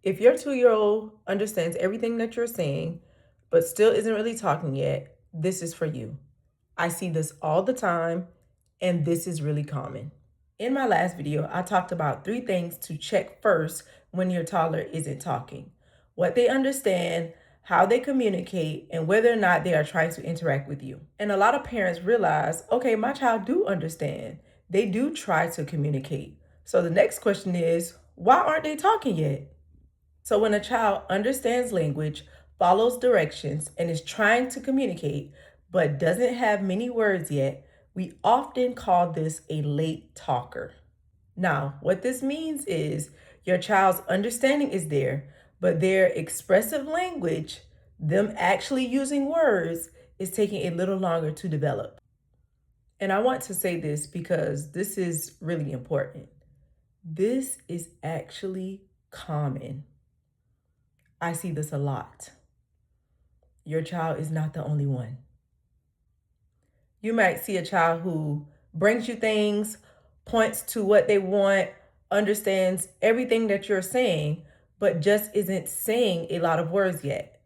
If your 2-year-old understands everything that you're saying, but still isn't really talking yet, this is for you. I see this all the time, and this is really common. In my last video, I talked about 3 things to check first when your toddler isn't talking: what they understand, how they communicate, and whether or not they are trying to interact with you. And a lot of parents realize, okay, my child do understand. They do try to communicate. So the next question is, why aren't they talking yet? So when a child understands language, follows directions, and is trying to communicate, but doesn't have many words yet, we often call this a late talker. Now, what this means is your child's understanding is there, but their expressive language, them actually using words, is taking a little longer to develop. And I want to say this because this is really important. This is actually common. I see this a lot. Your child is not the only one. You might see a child who brings you things, points to what they want, understands everything that you're saying, but just isn't saying a lot of words yet.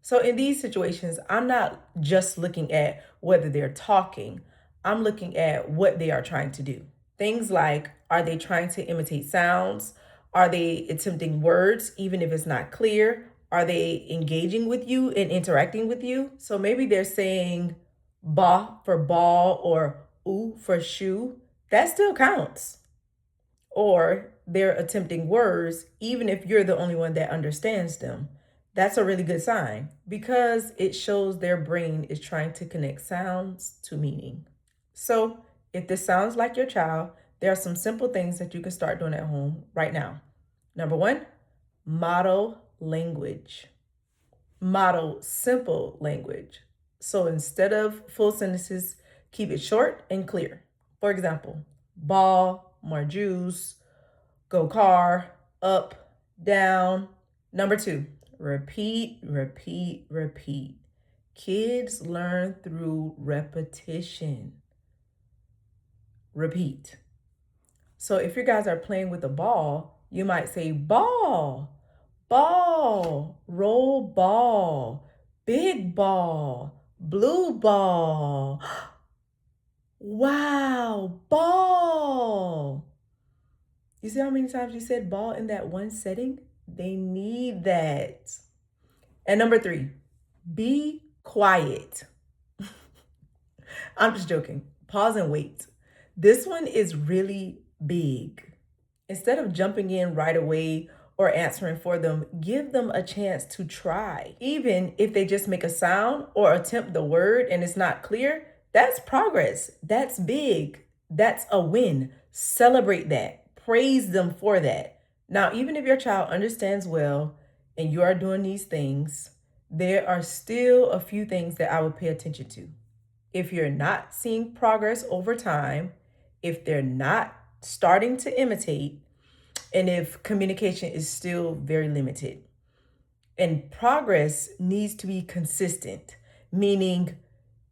So in these situations, I'm not just looking at whether they're talking, I'm looking at what they are trying to do. Things like, are they trying to imitate sounds? Are they attempting words, even if it's not clear? Are they engaging with you and interacting with you? So maybe they're saying ba for ball or oo for shoe. That still counts. Or they're attempting words, even if you're the only one that understands them. That's a really good sign because it shows their brain is trying to connect sounds to meaning. So, if this sounds like your child, there are some simple things that you can start doing at home right now. Number 1, model language. Model simple language. So, instead of full sentences, keep it short and clear. For example, ball, more juice, go car, up, down. Number 2, repeat, repeat, repeat. Kids learn through repetition. Repeat. So if you guys are playing with a ball, you might say ball, ball, roll ball, big ball, blue ball. Wow, ball. You see how many times you said ball in that one setting? They need that. And number 3, be quiet. I'm just joking. Pause and wait. This one is really big. Instead of jumping in right away or answering for them, give them a chance to try. Even if they just make a sound or attempt the word and it's not clear, that's progress. That's big. That's a win. Celebrate that. Praise them for that. Now, even if your child understands well and you are doing these things, there are still a few things that I would pay attention to. If you're not seeing progress over time, if they're not starting to imitate, and if communication is still very limited. And progress needs to be consistent, meaning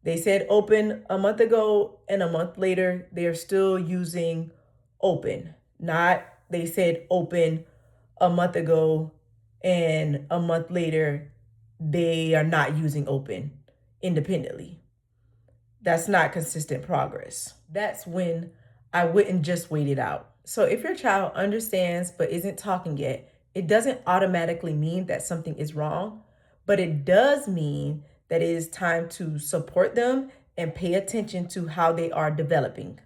they said open a month ago and a month later, they're still using open. Not they said open a month ago and a month later, they are not using open independently. That's not consistent progress. That's when I wouldn't just wait it out. So if your child understands but isn't talking yet, it doesn't automatically mean that something is wrong, but it does mean that it is time to support them and pay attention to how they are developing.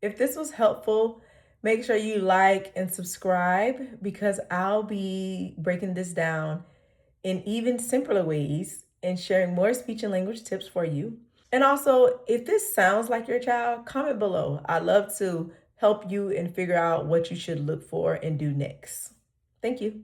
If this was helpful, make sure you like and subscribe because I'll be breaking this down in even simpler ways and sharing more speech and language tips for you. And also, if this sounds like your child, comment below. I'd love to help you and figure out what you should look for and do next. Thank you.